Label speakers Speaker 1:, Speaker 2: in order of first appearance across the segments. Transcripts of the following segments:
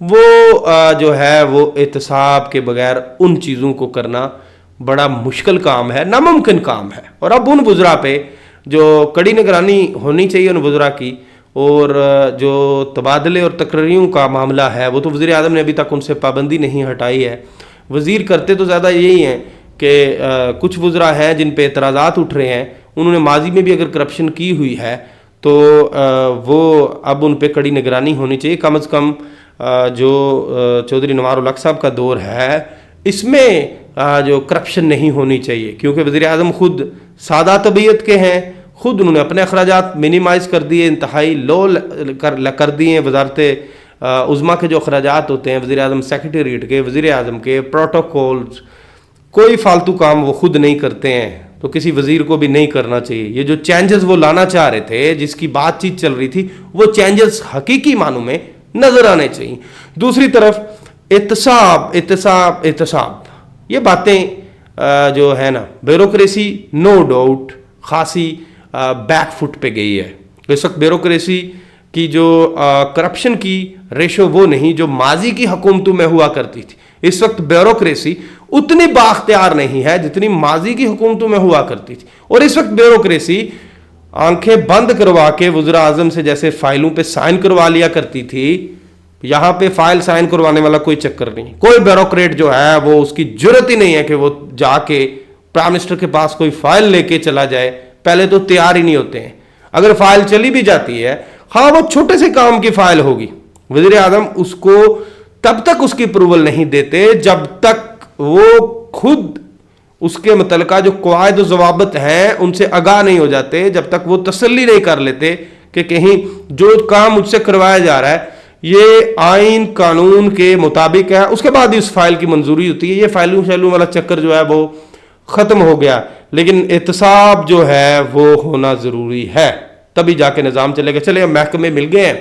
Speaker 1: وہ جو ہے وہ احتساب کے بغیر ان چیزوں کو کرنا بڑا مشکل کام ہے، ناممکن کام ہے۔ اور اب ان وزراء پہ جو کڑی نگرانی ہونی چاہیے ان وزراء کی، اور جو تبادلے اور تقرریوں کا معاملہ ہے وہ تو وزیر اعظم نے ابھی تک ان سے پابندی نہیں ہٹائی ہے۔ وزیر کرتے تو زیادہ یہی ہیں کہ کچھ وزراء ہیں جن پہ اعتراضات اٹھ رہے ہیں، انہوں نے ماضی میں بھی اگر کرپشن کی ہوئی ہے تو وہ اب ان پہ کڑی نگرانی ہونی چاہیے۔ کم از کم جو چودھری نوار الحق صاحب کا دور ہے اس میں جو کرپشن نہیں ہونی چاہیے، کیونکہ وزیر اعظم خود سادہ طبیعت کے ہیں، خود انہوں نے اپنے اخراجات منیمائز کر دیے، انتہائی لو کر دیے ہیں۔ وزارت عظمیٰ کے جو اخراجات ہوتے ہیں، وزیر اعظم سیکریٹریٹ کے، وزیر اعظم کے پروٹوکولز، کوئی فالتو کام وہ خود نہیں کرتے ہیں، تو کسی وزیر کو بھی نہیں کرنا چاہیے۔ یہ جو چینجز وہ لانا چاہ رہے تھے، جس کی بات چیت چل رہی تھی، وہ چینجز حقیقی معنوں میں نظر آنے چاہیے۔ دوسری طرف احتساب یہ باتیں جو ہے نا، بیوروکریسی نو ڈاؤٹ خاصی بیک فٹ پہ گئی ہے۔ اس وقت بیوروکریسی کی جو کرپشن کی ریشو وہ نہیں جو ماضی کی حکومتوں میں ہوا کرتی تھی۔ اس وقت بیوروکریسی اتنی بااختیار نہیں ہے جتنی ماضی کی حکومتوں میں ہوا کرتی تھی، اور اس وقت بیوروکریسی آنکھیں بند کروا کے وزراء اعظم سے جیسے فائلوں پہ سائن کروا لیا کرتی تھی، یہاں پہ فائل سائن کروانے والا کوئی چکر نہیں۔ کوئی بیوروکریٹ جو ہے وہ اس کی جرت ہی نہیں ہے کہ وہ جا کے پرائم منسٹر کے پاس کوئی فائل لے کے چلا جائے، پہلے تو تیار ہی نہیں ہوتے ہیں۔ اگر فائل چلی بھی جاتی ہے، ہاں وہ چھوٹے سے کام کی فائل ہوگی، وزیر اعظم اس کو تب تک اس کی اپروول نہیں دیتے جب تک وہ خود اس کے متعلقہ جو قواعد و ضوابط ہیں ان سے آگاہ نہیں ہو جاتے، جب تک وہ تسلی نہیں کر لیتے کہ کہیں جو کام مجھ سے کروایا جا رہا ہے یہ آئین قانون کے مطابق ہے، اس کے بعد ہی اس فائل کی منظوری ہوتی ہے۔ یہ فائلوں شیلوں والا چکر جو ہے وہ ختم ہو گیا، لیکن احتساب جو ہے وہ ہونا ضروری ہے، تبھی جا کے نظام چلے گا۔ چلے اب محکمے مل گئے ہیں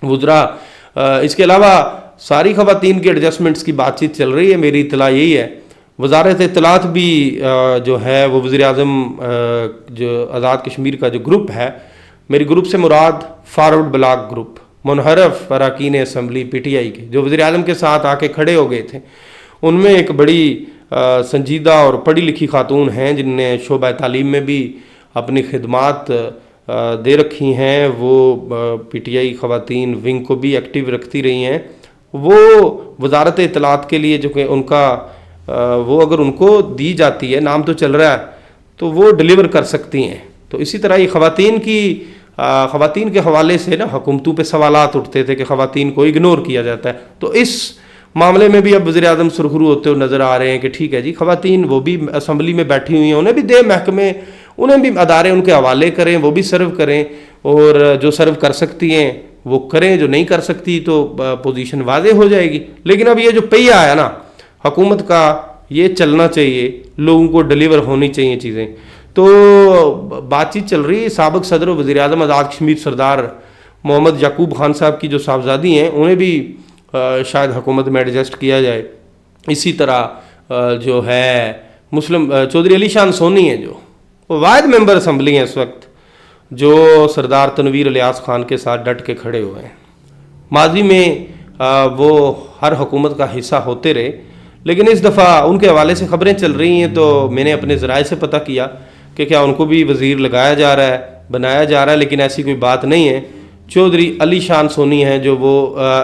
Speaker 1: وزراء، اس کے علاوہ ساری خواتین کے ایڈجسٹمنٹس کی بات چیت چل رہی ہے۔ میری اطلاع یہی ہے، وزارت اطلاعات بھی جو ہے وہ وزیر اعظم جو آزاد کشمیر کا جو گروپ ہے، میری گروپ سے مراد فارورڈ بلاک گروپ، منحرف اراکین اسمبلی پی ٹی آئی کے جو وزیر اعظم کے ساتھ آ کے کھڑے ہو گئے تھے، ان میں ایک بڑی سنجیدہ اور پڑھی لکھی خاتون ہیں جن نے شعبہ تعلیم میں بھی اپنی خدمات دے رکھی ہیں۔ وہ پی ٹی آئی خواتین ونگ کو بھی ایکٹیو رکھتی رہی ہیں۔ وہ وزارت اطلاعات کے لیے جو کہ ان کا وہ اگر ان کو دی جاتی ہے، نام تو چل رہا ہے، تو وہ ڈلیور کر سکتی ہیں۔ تو اسی طرح یہ خواتین کے حوالے سے نا حکومتوں پہ سوالات اٹھتے تھے کہ خواتین کو اگنور کیا جاتا ہے، تو اس معاملے میں بھی اب وزیر اعظم سرخرو ہوتے ہوئے نظر آ رہے ہیں کہ ٹھیک ہے جی، خواتین وہ بھی اسمبلی میں بیٹھی ہوئی ہیں، انہیں بھی دے محکمے، انہیں بھی ادارے ان کے حوالے کریں، وہ بھی سرو کریں، اور جو سرو کر سکتی ہیں وہ کریں، جو نہیں کر سکتی تو پوزیشن واضح ہو جائے گی۔ لیکن اب یہ جو پہیا ہے نا حکومت کا، یہ چلنا چاہیے، لوگوں کو ڈلیور ہونی چاہیے چیزیں۔ تو بات چیت چل رہی ہے، سابق صدر و وزیر اعظم آزاد کشمیر سردار محمد یعقوب خان صاحب کی جو صاحبزادی ہیں انہیں بھی شاید حکومت میں ایڈجسٹ کیا جائے۔ اسی طرح جو ہے مسلم چودھری علی شان سونی ہیں جو وہ واحد ممبر اسمبلی ہیں اس وقت، جو سردار تنویر الیاس خان کے ساتھ ڈٹ کے کھڑے ہوئے ہیں۔ ماضی میں وہ ہر حکومت کا حصہ ہوتے رہے، لیکن اس دفعہ ان کے حوالے سے خبریں چل رہی ہیں، تو میں نے اپنے ذرائع سے پتہ کیا کہ کیا ان کو بھی وزیر لگایا جا رہا ہے، بنایا جا رہا ہے، لیکن ایسی کوئی بات نہیں ہے۔ چودھری علی شان سونی ہیں جو وہ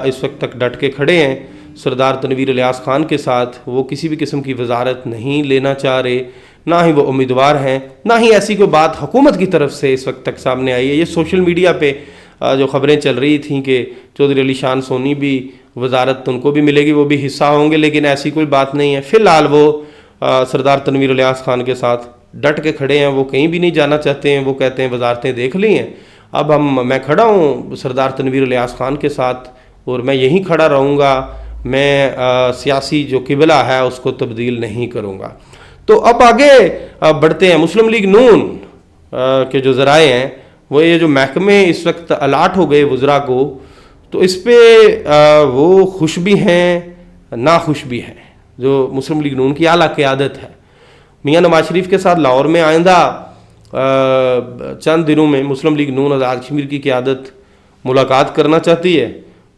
Speaker 1: اس وقت تک ڈٹ کے کھڑے ہیں سردار تنویر الیاس خان کے ساتھ، وہ کسی بھی قسم کی وزارت نہیں لینا چاہ رہے، نہ ہی وہ امیدوار ہیں، نہ ہی ایسی کوئی بات حکومت کی طرف سے اس وقت تک سامنے آئی ہے۔ یہ سوشل میڈیا پہ جو خبریں چل رہی تھیں کہ چودھری علی شان سونی بھی وزارت ان کو بھی ملے گی، وہ بھی حصہ ہوں گے، لیکن ایسی کوئی بات نہیں ہے۔ فی الحال وہ سردار تنویر الیاس خان کے ساتھ ڈٹ کے کھڑے ہیں، وہ کہیں بھی نہیں جانا چاہتے ہیں، وہ کہتے ہیں وزارتیں دیکھ لی ہیں، اب میں کھڑا ہوں سردار تنویر الیاس خان کے ساتھ اور میں یہیں کھڑا رہوں گا، میں سیاسی جو قبلہ ہے اس کو تبدیل نہیں کروں گا۔ تو اب آگے بڑھتے ہیں۔ مسلم لیگ نون کے جو ذرائع ہیں وہ یہ جو محکمے اس وقت الاٹ ہو گئے وزراء کو، تو اس پہ وہ خوش بھی ہیں ناخوش بھی ہیں۔ جو مسلم لیگ نون کی اعلیٰ قیادت ہے، میاں نواز شریف کے ساتھ لاہور میں آئندہ چند دنوں میں مسلم لیگ نون آزاد کشمیر کی قیادت ملاقات کرنا چاہتی ہے۔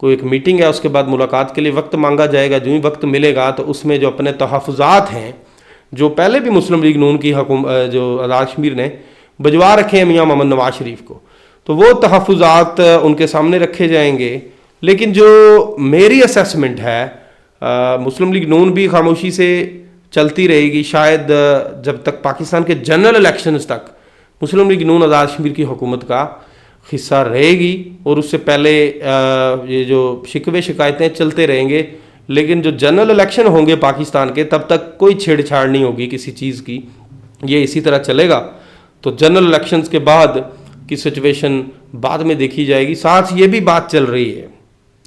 Speaker 1: کوئی ایک میٹنگ ہے، اس کے بعد ملاقات کے لیے وقت مانگا جائے گا. جو ہی وقت ملے گا تو اس میں جو اپنے تحفظات ہیں جو پہلے بھی مسلم لیگ نون کی جو آزاد کشمیر نے بھجوا رکھے ہیں میاں محمد نواز شریف کو، تو وہ تحفظات ان کے سامنے رکھے جائیں گے. لیکن جو میری اسیسمنٹ ہے، مسلم لیگ نون بھی خاموشی سے چلتی رہے گی شاید جب تک پاکستان کے جنرل الیکشنز تک مسلم لیگ نون آزاد کشمیر کی حکومت کا حصہ رہے گی، اور اس سے پہلے یہ جو شکوے شکایتیں چلتے رہیں گے. لیکن جو جنرل الیکشن ہوں گے پاکستان کے، تب تک کوئی چھیڑ چھاڑ نہیں ہوگی کسی چیز کی، یہ اسی طرح چلے گا. تو جنرل الیکشنز کے بعد کی سچویشن بعد میں دیکھی جائے گی. ساتھ یہ بھی بات چل رہی ہے،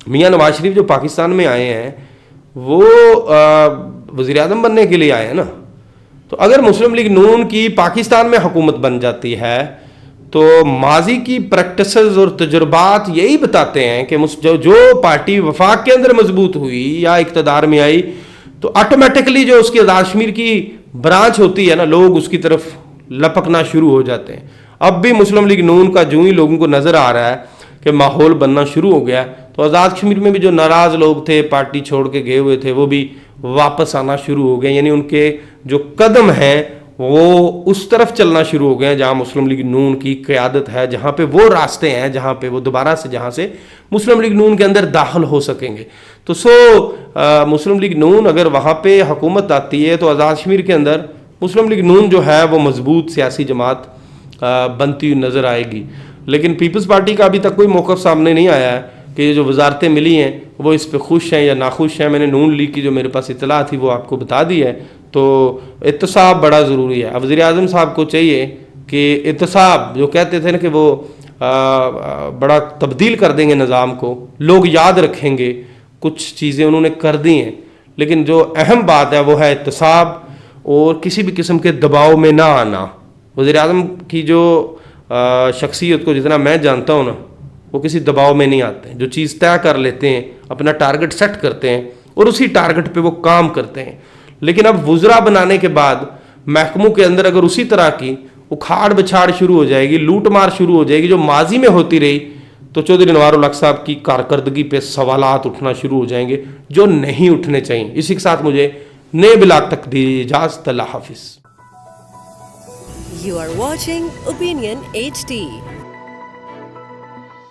Speaker 1: میاں نواز شریف جو پاکستان میں آئے ہیں وہ وزیر اعظم بننے کے لیے آئے ہیں نا. تو اگر مسلم لیگ نون کی پاکستان میں حکومت بن جاتی ہے تو ماضی کی پریکٹسز اور تجربات یہی بتاتے ہیں کہ جو پارٹی وفاق کے اندر مضبوط ہوئی یا اقتدار میں آئی تو آٹومیٹکلی جو اس کی آزاد کشمیر کی برانچ ہوتی ہے نا، لوگ اس کی طرف لپکنا شروع ہو جاتے ہیں. اب بھی مسلم لیگ نون کا جو ہی لوگوں کو نظر آ رہا ہے کہ ماحول بننا شروع ہو گیا، تو آزاد کشمیر میں بھی جو ناراض لوگ تھے، پارٹی چھوڑ کے گئے ہوئے تھے، وہ بھی واپس آنا شروع ہو گئے. یعنی ان کے جو قدم ہیں وہ اس طرف چلنا شروع ہو گئے ہیں جہاں مسلم لیگ نون کی قیادت ہے، جہاں پہ وہ راستے ہیں جہاں پہ وہ دوبارہ سے جہاں سے مسلم لیگ نون کے اندر داخل ہو سکیں گے. تو مسلم لیگ نون اگر وہاں پہ حکومت آتی ہے تو آزاد کشمیر کے اندر مسلم لیگ نون جو ہے وہ مضبوط سیاسی جماعت بنتی ہوئی نظر آئے گی. لیکن پیپلز پارٹی کا ابھی تک کوئی موقف سامنے نہیں آیا ہے کہ یہ جو وزارتیں ملی ہیں وہ اس پہ خوش ہیں یا ناخوش ہیں. میں نے نون لیگ کی جو میرے پاس اطلاع تھی وہ آپ کو بتا دی ہے. تو احتساب بڑا ضروری ہے. اب وزیر اعظم صاحب کو چاہیے کہ احتساب جو کہتے تھے نا کہ وہ بڑا تبدیل کر دیں گے نظام کو، لوگ یاد رکھیں گے، کچھ چیزیں انہوں نے کر دی ہیں، لیکن جو اہم بات ہے وہ ہے احتساب اور کسی بھی قسم کے دباؤ میں نہ آنا. وزیر اعظم کی جو شخصیت کو جتنا میں جانتا ہوں نا، وہ کسی دباؤ میں نہیں آتے ہیں. جو چیز طے کر لیتے ہیں، اپنا ٹارگٹ سیٹ کرتے ہیں اور اسی ٹارگٹ پہ وہ کام کرتے ہیں. لیکن اب وزراء بنانے کے بعد محکموں کے اندر اگر اسی طرح کی اکھاڑ بچھاڑ شروع ہو جائے گی، لوٹ مار شروع ہو جائے گی جو ماضی میں ہوتی رہی، تو چودھری انوار الحق صاحب کی کارکردگی پہ سوالات اٹھنا شروع ہو جائیں گے جو نہیں اٹھنے چاہیے. اسی کے ساتھ مجھے نئے بلاگ تک دی اجازت. اللہ حافظ.
Speaker 2: You are watching Opinion HD.